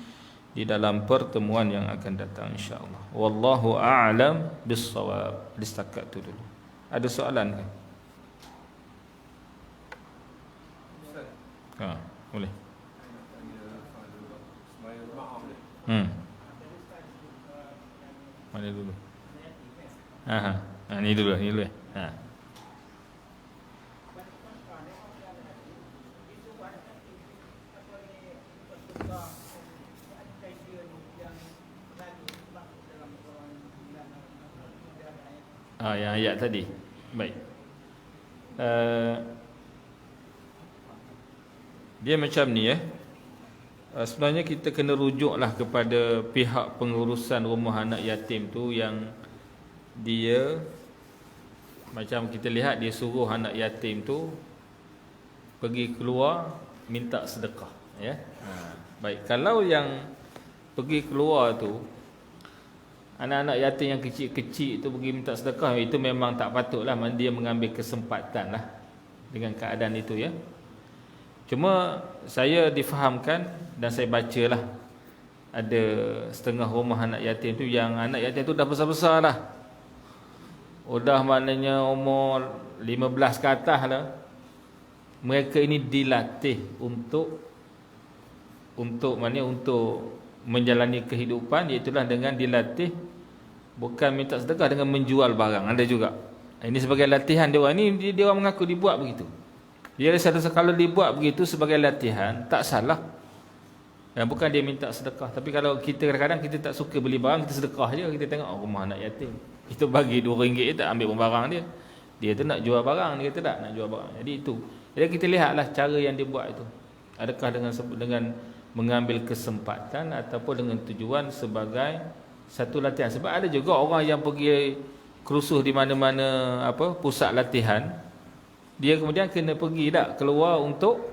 di dalam pertemuan yang akan datang insya-Allah. Wallahu a'lam bis-shawab. Setakat tu dulu. Ada soalan kan? Boleh. Mana dulu? Ni dulu, ni dulu. Yang ayat tadi. Baik. Dia macam ni sebenarnya kita kena rujuklah kepada pihak pengurusan rumah anak yatim tu, yang dia macam kita lihat dia suruh anak yatim tu pergi keluar minta sedekah ya. Baik, kalau yang pergi keluar tu anak-anak yatim yang kecil-kecil tu pergi minta sedekah, itu memang tak patutlah, dia mengambil kesempatan lah dengan keadaan itu ya. Cuma saya difahamkan dan saya bacalah ada setengah rumah anak yatim tu yang anak yatim tu dah besar-besar lah. Udah maknanya umur 15 ke atas lah. Mereka ini dilatih untuk menjalani kehidupan, iaitulah dengan dilatih bukan minta sedekah, dengan menjual barang. Ada juga. Ini sebagai latihan dia orang. Ini dia orang mengaku dibuat begitu. Dia rasa kalau dibuat begitu sebagai latihan, tak salah. Dan bukan dia minta sedekah. Tapi kalau kita kadang-kadang kita tak suka beli barang, kita sedekah je. Kita tengok rumah anak yatim, kita bagi RM2, tak ambil pun barang dia. Dia tu nak jual barang, dia kata tak nak jual barang. Jadi itu. Jadi kita lihatlah cara yang dia buat itu. Adakah dengan mengambil kesempatan ataupun dengan tujuan sebagai satu latihan. Sebab ada juga orang yang pergi kerusuh di mana-mana pusat latihan, dia kemudian kena pergi keluar untuk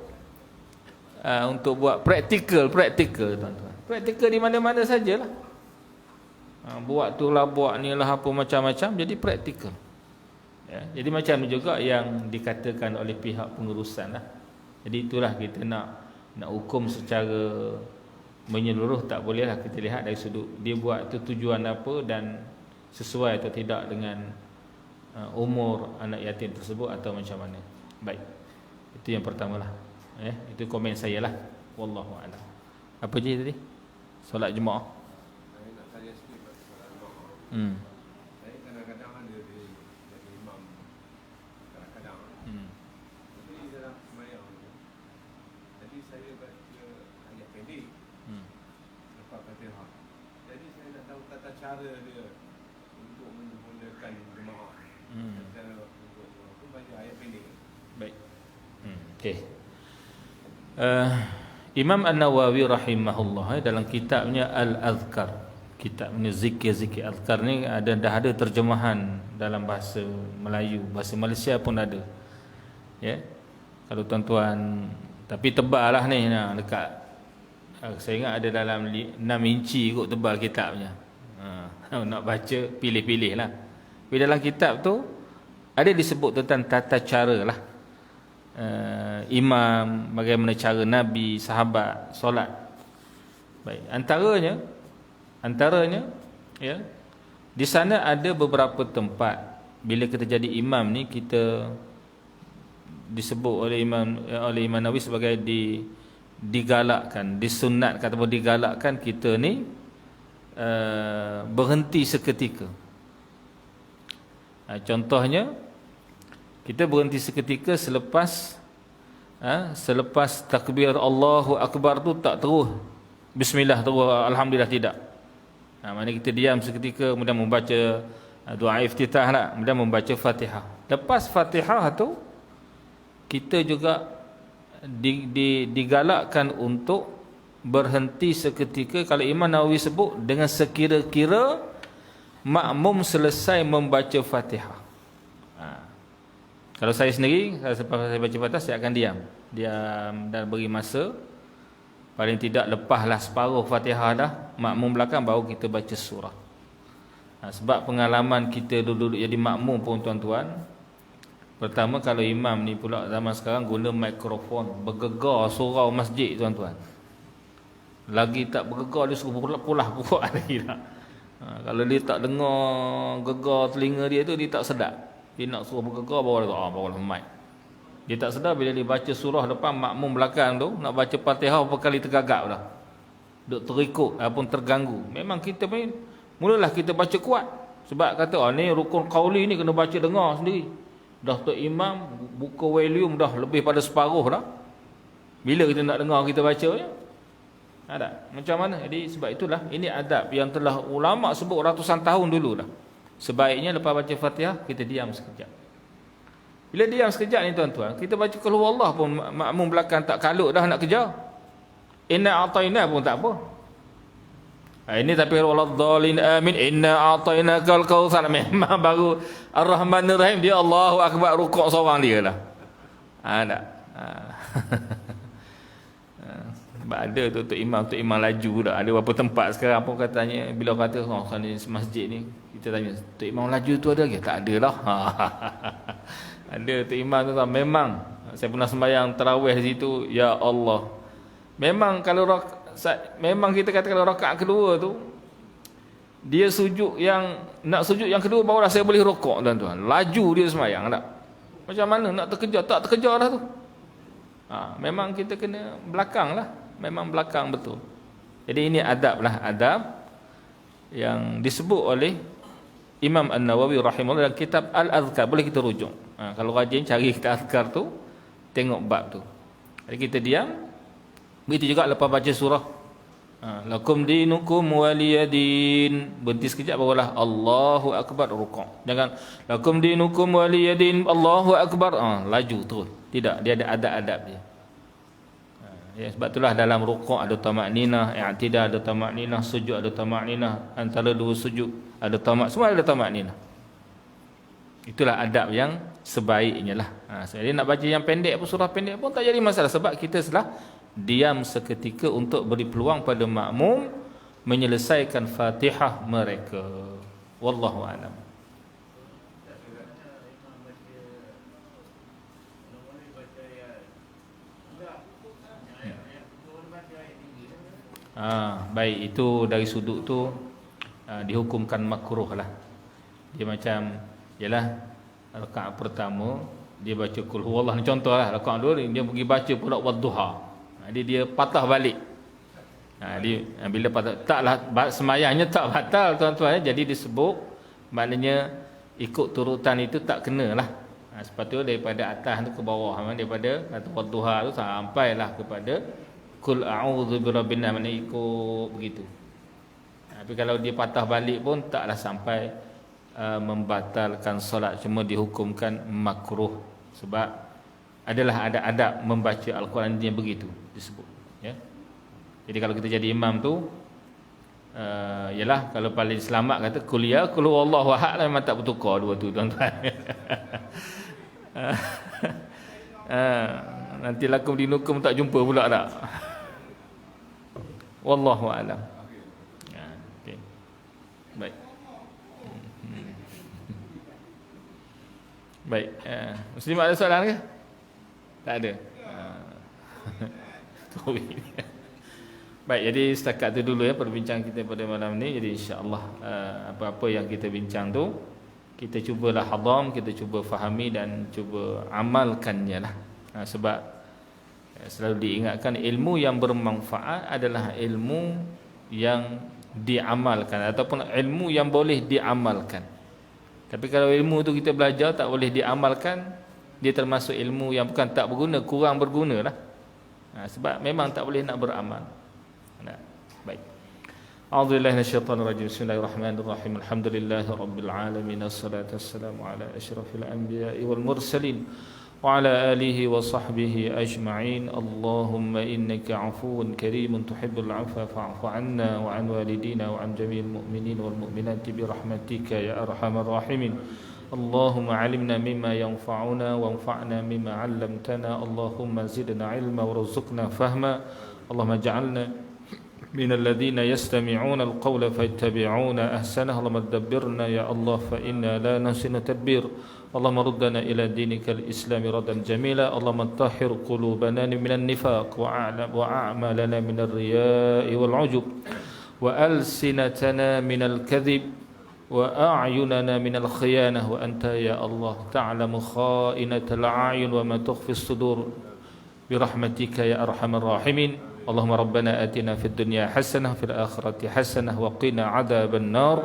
buat praktikal tuan-tuan. Praktikal di mana-mana sajalah. Buat tu lah, buat ni lah, apa macam-macam, jadi praktikal. Ya, jadi macam ni juga yang dikatakan oleh pihak pengurusan lah. Jadi itulah kita nak hukum secara menyeluruh tak boleh lah. Kita lihat dari sudut dia buat tu tujuan apa dan sesuai atau tidak dengan umur anak yatim tersebut atau macam mana. Baik, itu yang pertamalah. Itu komen saya lah. Wallahu a'lam. Apa je tadi? Solat Jumaat. Saya nak tanya sikit pasal solat Jumaat. Saya kadang-kadang ada jadi imam. Kadang-kadang. Tapi dalam sembahyang tu, jadi saya baca ayat pendek. Lepas Fatihah. Jadi saya nak tahu tata cara dia untuk memulakan jemaah. Cara untuk baca ayat pendek. Baik. Okey. Imam An-Nawawi rahimahullah dalam kitabnya Al-Azkar, kitabnya zikir-zikir azkar ni dah ada terjemahan dalam bahasa Melayu, bahasa Malaysia pun ada. Ya. Kalau tuan-tuan, tapi tebal lah ni dekat saya ingat ada dalam 6 inci kot tebal kitabnya. Nak baca pilih-pilih lah. Tapi dalam kitab tu ada disebut tentang tata cara lah. Imam, bagaimana cara Nabi, sahabat solat. Baik, antaranya ya, di sana ada beberapa tempat bila kita jadi imam ni, kita disebut oleh Imam Nawawi sebagai digalakkan, disunatkan ataupun digalakkan kita ni berhenti seketika. Contohnya kita berhenti seketika selepas takbir Allahu Akbar tu, tak terus bismillah terus alhamdulillah, tidak. Maknanya kita diam seketika, kemudian membaca doa iftitah lah, kemudian membaca Fatihah. Lepas Fatihah tu kita juga digalakkan untuk berhenti seketika. Kalau Imam Nawawi sebut dengan sekira-kira makmum selesai membaca Fatihah. Kalau saya sendiri, selepas saya baca Fatihah, saya akan diam dan beri masa. Paling tidak lepaslah separuh Fatihah dah, makmum belakang baru kita baca surah. Sebab pengalaman kita dulu jadi makmum pun tuan-tuan, pertama kalau imam ni pula zaman sekarang guna mikrofon, bergegar surau masjid tuan-tuan. Lagi tak bergegar dia suruh pulah buat lagi dah. Kalau dia tak dengar gegar telinga dia tu, dia tak sedap. Dia nak suruh bergegar baru mic. Dia tak sedar bila dia baca surah depan, makmum belakang tu nak baca Fatihah berapa kali tergagap dah. Duk terikut ataupun terganggu. Memang kita pun mulalah kita baca kuat. Sebab kata ni rukun qauli ni kena baca dengar sendiri. Dah tu imam buka volume dah lebih pada separuh dah. Bila kita nak dengar kita baca ya? Ada. Macam mana? Jadi sebab itulah ini adab yang telah ulama sebut ratusan tahun dulu dah. Sebaiknya lepas baca Fatihah kita diam sekejap. Bila diam sekejap ni tuan-tuan, kita baca qul huwallah pun makmum belakang tak kalut dah nak kejar. Inna a'taina pun tak apa. Ini tapi waladdallin amin inna a'tainakal kautsar, memang baru ar-rahmanir rahim dia Allahu akbar rukuk seorang dia lah. Tak. Sebab ada tu imam laju dah. Ada beberapa tempat sekarang pun katanya bila kata sana masjid ni, kita tanya tu imam laju tu ada ke? Tak ada lah. Ada tu imam tu memang saya pernah sembahyang tarawih di situ, ya Allah. Memang kalau memang kita kata kalau rakaat kedua tu dia sujud yang nak sujud yang kedua barulah saya boleh rukuk tuan-tuan. Laju dia sembahyang tak. Macam mana nak terkejar? Tak terkejar dah tu. Memang kita kena belakang lah. Memang belakang betul. Jadi ini adab lah, adab yang disebut oleh Imam An-Nawawi rahimahullah dalam kitab Al-Azkar. Boleh kita rujuk. Kalau rajin cari kitab Azkar tu, tengok bab tu. Jadi kita diam. Begitu juga lepas baca surah. Lakum dinukum waliyadin. Berhenti sekejap barulah Allahu Akbar rukuk. Jangan lakum dinukum waliyadin Allahu Akbar. Laju terus. Tidak, dia ada adab-adab dia. Ya, sebab itulah dalam rukuk ada tamakninah, i'tidal ada tamakninah, sujud ada tamakninah, antara dua sujud ada semua ada tamakninah. Itulah adab yang sebaiknya lah. Jadi nak baca yang pendek pun, surah pendek pun tak jadi masalah, sebab kita telah diam seketika untuk beri peluang pada makmum menyelesaikan Fatihah mereka. Wallahu a'lam. Baik, itu dari sudut tu dihukumkan makruh lah. Dia macam ialah rakaat pertama dia baca qul huwallah ni contoh lah. Rakaat dua dia pergi baca pula wadduha. Dia patah balik. Bila patah, taklah semayangnya tak batal tuan-tuan. Jadi disebut maknanya ikut turutan itu tak kenalah. Sepatutnya daripada atas tu ke bawah, daripada kata wadduha tu sampailah kepada Qul a'udzu birabbin nas, mana ikut begitu. Tapi kalau dia patah balik pun taklah sampai membatalkan solat, cuma dihukumkan makruh. Sebab adalah ada adab membaca Al-Quran dia begitu disebut, ya. Jadi kalau kita jadi imam tu ialah kalau paling selamat kata kuliah qul huwallahu ahad lah, memang tak bertukar dua tu tuan-tuan. Nanti lakum dinukum tak jumpa pula tak. Wallahu a'lam. Okey. Baik. Baik. Muslim ada soalan ke? Tak ada. Baik, jadi setakat tu dulu ya perbincangan kita pada malam ni. Jadi insya-Allah apa-apa yang kita bincang tu kita cubalah hadam, kita cuba fahami dan cuba amalkannya lah. Sebab selalu diingatkan ilmu yang bermanfaat adalah ilmu yang diamalkan ataupun ilmu yang boleh diamalkan. Tapi kalau ilmu tu kita belajar tak boleh diamalkan, dia termasuk ilmu yang bukan tak berguna, kurang berguna lah. Sebab memang tak boleh nak beramal. Baik. A'udzubillahi minasyaitonir rajim. Bismillahirrahmanirrahim. Alhamdulillahirabbil alamin. Wassalatu wassalamu ala asyrafil anbiya'i wal mursalin wa ala alihi wa sahbihi ajma'in. Allahumma innaka 'afuwun karimun tuhibbul 'afwa fa'fu 'anna wa 'an walidina wa 'an jami'il mu'minin wal mu'minati bi rahmatika ya arhamar rahimin. Allahumma 'allimna mimma yanfa'una wanfa'na mimma 'allamtana. Allahumma zidna 'ilma warzuqna fahma. Allahumma ij'alna من الذين يستمعون القول فيتبعون أحسنه اللهم دبرنا يا الله فإنا لا نحسن تدبير اللهم ردنا إلى دينك الإسلام ردا جميلا اللهم طهر قلوبنا من النفاق وأعمالنا من الرياء والعجب وألسنتنا من الكذب وأعيننا من الخيانة وأنت يا الله تعلم خائنة الأعين وما تخفي الصدور برحمتك يا أرحم الراحمين اللهم ربنا آتنا في الدنيا حسنة في الآخرة حسنة وقنا عذاب النار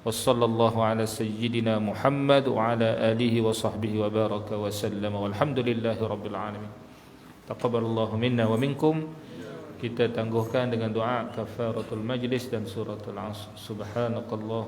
وصلى الله على سيدنا محمد وعلى آله وصحبه وبارك وسلم والحمد لله رب العالمين تقبل الله منا ومنكم. Kita tangguhkan dengan doa kafaratul majlis dan suratul asr. Subhanakallah